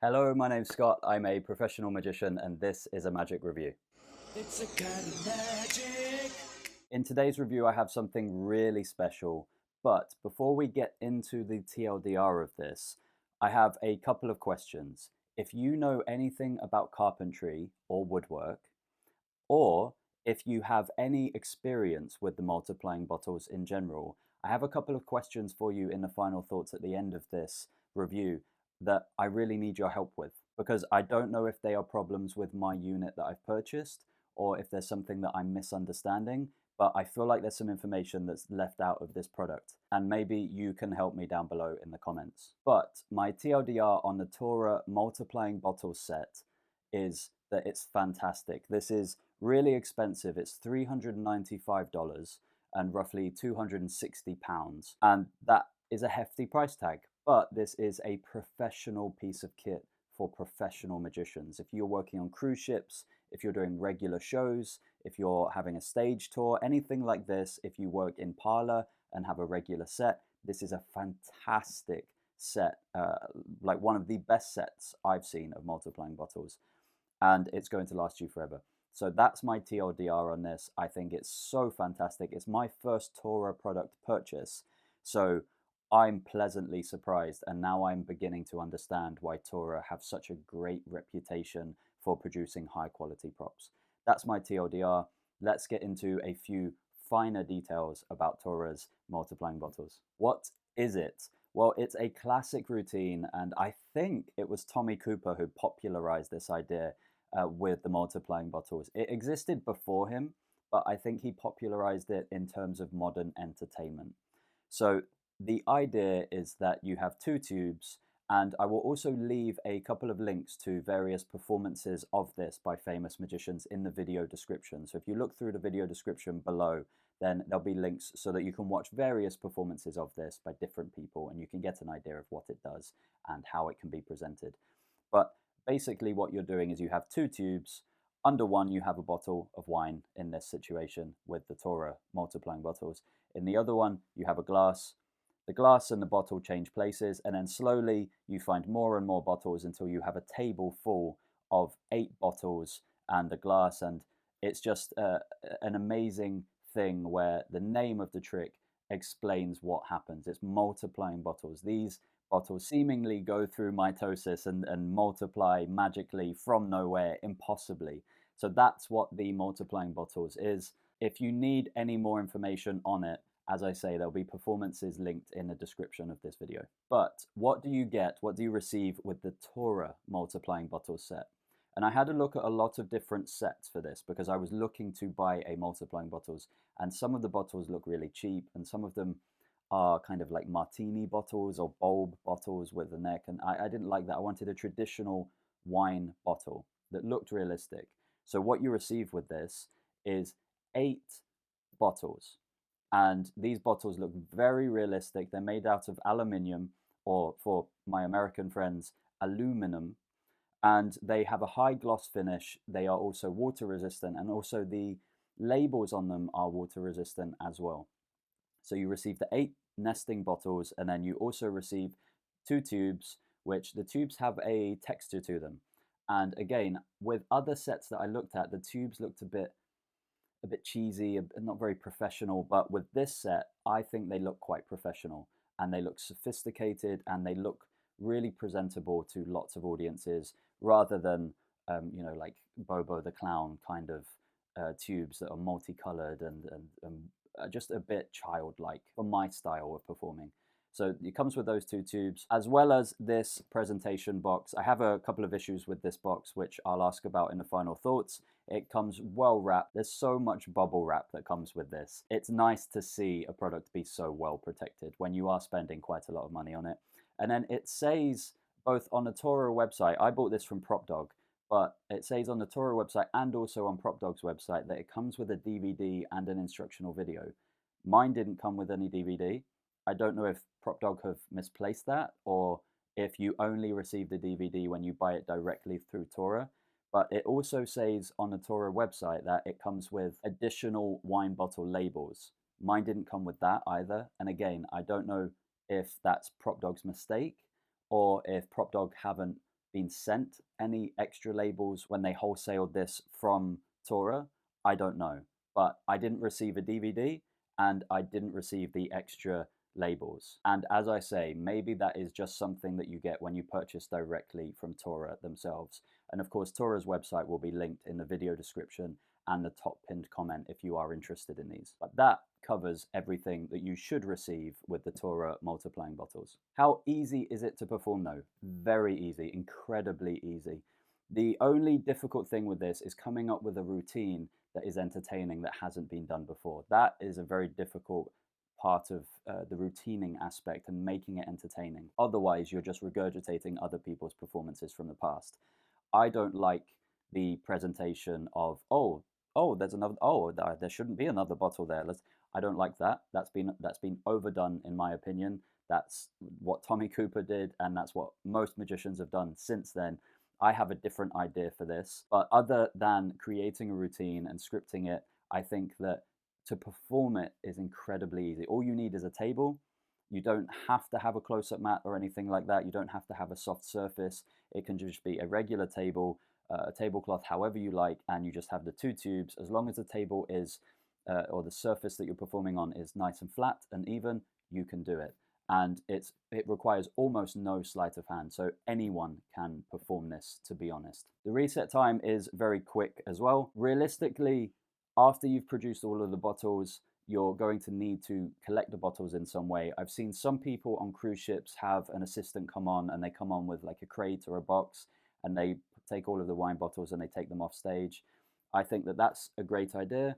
Hello, my name's Scott. I'm a professional magician and this is a magic review. It's a kind of magic. In today's review, I have something really special, but before we get into the TLDR of this, I have a couple of questions. If you know anything about carpentry or woodwork, or if you have any experience with the multiplying bottles in general, I have a couple of questions for you in the final thoughts at the end of this review that I really need your help with because I don't know if they are problems with my unit that I've purchased or if there's something that I'm misunderstanding, but I feel like there's some information that's left out of this product and maybe you can help me down below in the comments. But my TLDR on the Tora multiplying bottle set is that it's fantastic. This is really expensive. It's $395 and roughly £260. And that is a hefty price tag. But this is a professional piece of kit for professional magicians. If you're working on cruise ships, if you're doing regular shows, if you're having a stage tour, anything like this, if you work in parlor and have a regular set, this is a fantastic set, like one of the best sets I've seen of multiplying bottles, and it's going to last you forever. So that's my TLDR on this. I think it's so fantastic. It's my first Tora product purchase, so I'm pleasantly surprised, and now I'm beginning to understand why Tora have such a great reputation for producing high quality props. That's my TLDR. Let's get into a few finer details about Tora's multiplying bottles. What is it? Well, it's a classic routine, and I think it was Tommy Cooper who popularized this idea with the multiplying bottles. It existed before him, but I think he popularized it in terms of modern entertainment. So the idea is that you have two tubes, and I will also leave a couple of links to various performances of this by famous magicians in the video description. So if you look through the video description below, then there'll be links so that you can watch various performances of this by different people and you can get an idea of what it does and how it can be presented. But basically what you're doing is you have two tubes. Under one you have a bottle of wine in this situation with the Tora multiplying bottles. In the other one you have a glass. The glass and the bottle change places, and then slowly you find more and more bottles until you have a table full of 8 bottles and the glass. And it's just an amazing thing where the name of the trick explains what happens. It's multiplying bottles. These bottles seemingly go through mitosis and multiply magically from nowhere, impossibly. So that's what the multiplying bottles is. If you need any more information on it, as I say, there'll be performances linked in the description of this video. But what do you get, what do you receive with the Tora multiplying bottles set? And I had a look at a lot of different sets for this because I was looking to buy a multiplying bottles, and some of the bottles look really cheap and some of them are kind of like martini bottles or bulb bottles with a neck, and I didn't like that. I wanted a traditional wine bottle that looked realistic. So what you receive with this is 8 bottles, and these bottles look very realistic. They're made out of aluminium, or for my American friends, aluminum, and they have a high gloss finish. They are also water resistant, and also the labels on them are water resistant as well. So you receive the 8 nesting bottles, and then you also receive 2 tubes, which the tubes have a texture to them. And again, with other sets that I looked at, the tubes looked a bit cheesy, not very professional. But with this set, I think they look quite professional and they look sophisticated and they look really presentable to lots of audiences rather than, like Bobo the Clown kind of tubes that are multicolored and just a bit childlike for my style of performing. So it comes with those 2 tubes, as well as this presentation box. I have a couple of issues with this box, which I'll ask about in the final thoughts. It comes well wrapped. There's so much bubble wrap that comes with this. It's nice to see a product be so well protected when you are spending quite a lot of money on it. And then it says both on the Tora website, I bought this from PropDog, but it says on the Tora website and also on PropDog's website that it comes with a DVD and an instructional video. Mine didn't come with any DVD. I don't know if PropDog have misplaced that or if you only receive the DVD when you buy it directly through Tora. But it also says on the Tora website that it comes with additional wine bottle labels. Mine didn't come with that either. And again, I don't know if that's PropDog's mistake or if PropDog haven't been sent any extra labels when they wholesaled this from Tora. I don't know, but I didn't receive a DVD and I didn't receive the extra labels. And as I say, maybe that is just something that you get when you purchase directly from Tora themselves. And of course, Tora's website will be linked in the video description and the top pinned comment if you are interested in these. But that covers everything that you should receive with the Tora multiplying bottles. How easy is it to perform though? Very easy, incredibly easy. The only difficult thing with this is coming up with a routine that is entertaining that hasn't been done before. That is a very difficult part of the routining aspect and making it entertaining. Otherwise, you're just regurgitating other people's performances from the past. I don't like the presentation of, there's another, there shouldn't be another bottle there. I don't like that. That's been overdone in my opinion. That's what Tommy Cooper did, and that's what most magicians have done since then. I have a different idea for this, but other than creating a routine and scripting it, I think that to perform it is incredibly easy. All you need is a table. You don't have to have a close-up mat or anything like that. You don't have to have a soft surface. It can just be a regular table, a tablecloth, however you like, and you just have the two tubes. As long as the table is, or the surface that you're performing on is nice and flat and even, you can do it. And it requires almost no sleight of hand, so anyone can perform this, to be honest. The reset time is very quick as well. Realistically, after you've produced all of the bottles, you're going to need to collect the bottles in some way. I've seen some people on cruise ships have an assistant come on, and they come on with like a crate or a box, and they take all of the wine bottles and they take them off stage. I think that that's a great idea.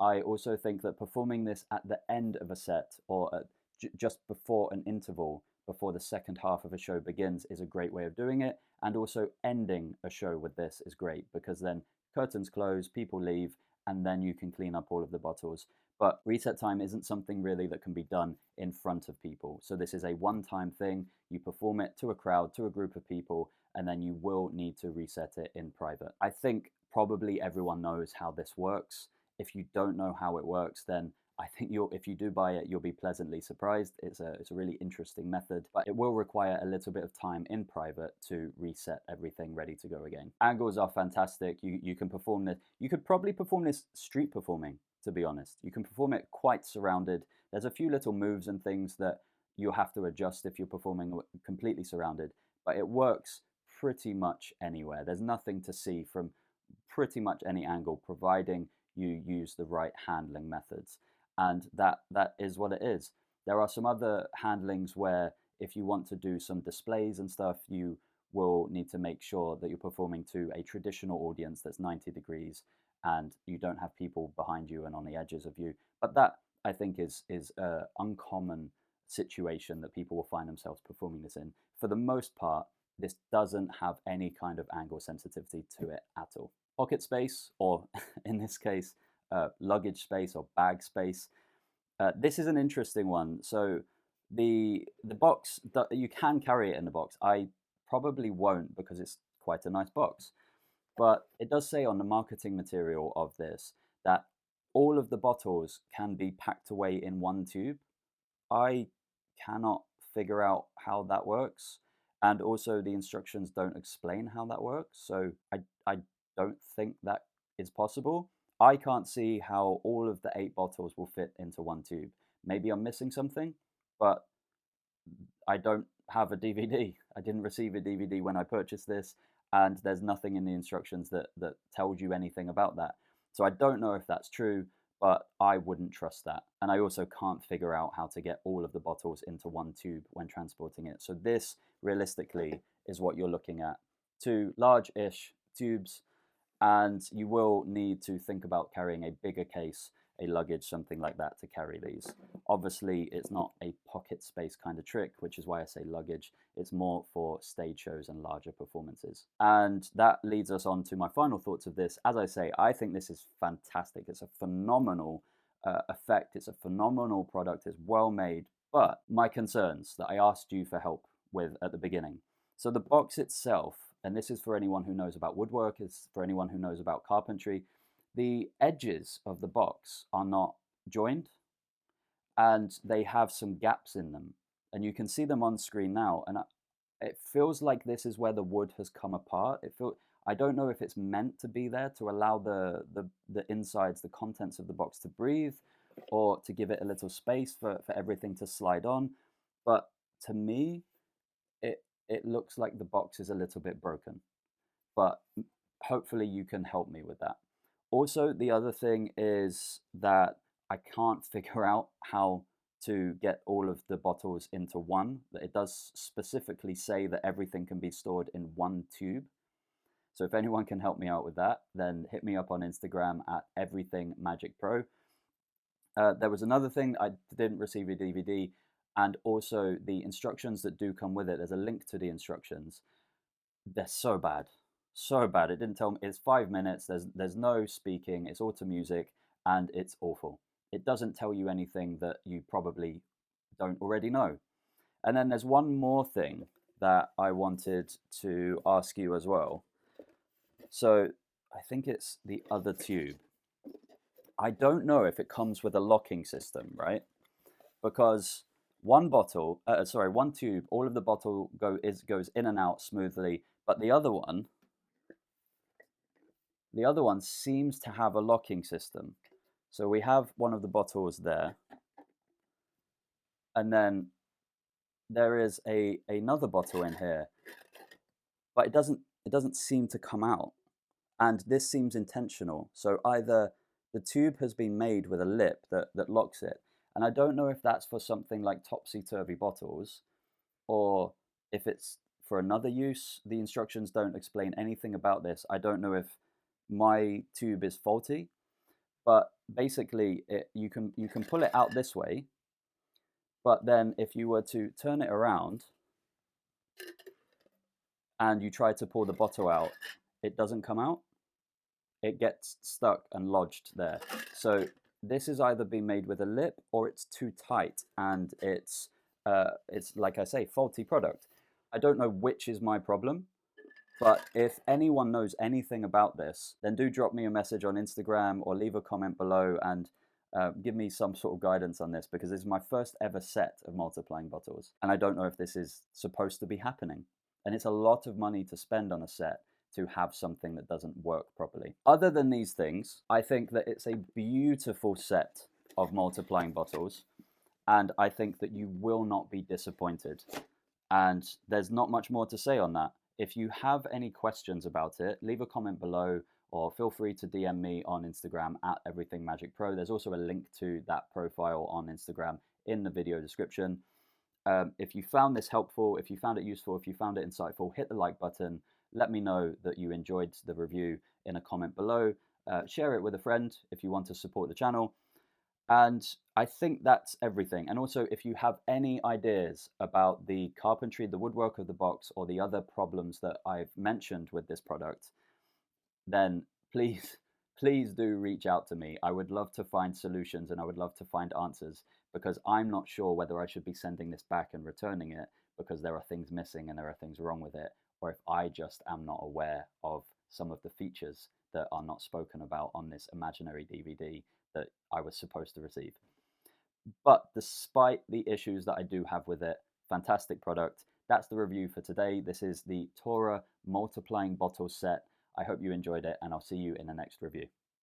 I also think that performing this at the end of a set or just before an interval, before the second half of a show begins, is a great way of doing it. And also ending a show with this is great, because then curtains close, people leave, and then you can clean up all of the bottles. But reset time isn't something really that can be done in front of people. So this is a one-time thing. You perform it to a crowd, to a group of people, and then you will need to reset it in private. I think probably everyone knows how this works. If you don't know how it works, then I think if you do buy it, you'll be pleasantly surprised. It's a really interesting method, but it will require a little bit of time in private to reset everything ready to go again. Angles are fantastic. You can perform this. You could probably perform this street performing, to be honest. You can perform it quite surrounded. There's a few little moves and things that you'll have to adjust if you're performing completely surrounded, but it works pretty much anywhere. There's nothing to see from pretty much any angle, providing you use the right handling methods. And that is what it is. There are some other handlings where if you want to do some displays and stuff, you will need to make sure that you're performing to a traditional audience that's 90 degrees and you don't have people behind you and on the edges of you. But that, I think, is an uncommon situation that people will find themselves performing this in. For the most part, this doesn't have any kind of angle sensitivity to it at all. Pocket space, or in this case, luggage space or bag space. This is an interesting one. So the box, you can carry it in the box. I probably won't, because it's quite a nice box. But it does say on the marketing material of this that all of the bottles can be packed away in one tube. I cannot figure out how that works. And also the instructions don't explain how that works. So I don't think that is possible. I can't see how all of the 8 bottles will fit into one tube. Maybe I'm missing something, but I don't have a DVD. I didn't receive a DVD when I purchased this, and there's nothing in the instructions that tells you anything about that. So I don't know if that's true, but I wouldn't trust that. And I also can't figure out how to get all of the bottles into one tube when transporting it. So this, realistically, is what you're looking at. 2 large-ish tubes, and you will need to think about carrying a bigger case, a luggage, something like that to carry these. Obviously, it's not a pocket space kind of trick, which is why I say luggage. It's more for stage shows and larger performances. And that leads us on to my final thoughts of this. As I say, I think this is fantastic. It's a phenomenal effect. It's a phenomenal product. It's well made. But my concerns that I asked you for help with at the beginning. So the box itself, and this is for anyone who knows about woodwork, it's for anyone who knows about carpentry, the edges of the box are not joined and they have some gaps in them. And you can see them on screen now. And it feels like this is where the wood has come apart. I don't know if it's meant to be there to allow the insides, the contents of the box to breathe, or to give it a little space for everything to slide on. But to me, it looks like the box is a little bit broken. But hopefully you can help me with that. Also, the other thing is that I can't figure out how to get all of the bottles into one. It does specifically say that everything can be stored in one tube. So if anyone can help me out with that, then hit me up on Instagram at EverythingMagicPro. There was another thing, I didn't receive a DVD, and also the instructions that do come with it. There's a link to the instructions. They're so bad. So bad. It didn't tell me. It's 5 minutes. There's no speaking. It's all to music, and it's awful. It doesn't tell you anything that you probably don't already know. And then there's one more thing that I wanted to ask you as well. So I think it's the other tube. I don't know if it comes with a locking system, right? Because one tube, all of the bottle goes in and out smoothly, but the other one seems to have a locking system. So we have one of the bottles there, and then there is another bottle in here, but it doesn't seem to come out. And this seems intentional. So either the tube has been made with a lip that locks it, and I don't know if that's for something like topsy-turvy bottles, or if it's for another use. The instructions don't explain anything about this. I don't know if my tube is faulty, but basically you can pull it out this way, but then if you were to turn it around and you try to pull the bottle out, it doesn't come out. It gets stuck and lodged there. So this is either been made with a lip, or it's too tight, and it's like I say, faulty product. I don't know which is my problem, but if anyone knows anything about this, then do drop me a message on Instagram or leave a comment below and give me some sort of guidance on this, because this is my first ever set of multiplying bottles, and I don't know if this is supposed to be happening. And it's a lot of money to spend on a set to have something that doesn't work properly. Other than these things, I think that it's a beautiful set of multiplying bottles, and I think that you will not be disappointed. And there's not much more to say on that. If you have any questions about it, leave a comment below, or feel free to DM me on Instagram at EverythingMagicPro. There's also a link to that profile on Instagram in the video description. If you found this helpful, if you found it useful, if you found it insightful, hit the like button. Let me know that you enjoyed the review in a comment below. Share it with a friend if you want to support the channel. And I think that's everything. And also, if you have any ideas about the carpentry, the woodwork of the box, or the other problems that I've mentioned with this product, then please do reach out to me. I would love to find solutions, and I would love to find answers, because I'm not sure whether I should be sending this back and returning it because there are things missing and there are things wrong with it, or if I just am not aware of some of the features that are not spoken about on this imaginary DVD that I was supposed to receive. But despite the issues that I do have with it, fantastic product. That's the review for today. This is the Tora multiplying bottle set. I hope you enjoyed it, and I'll see you in the next review.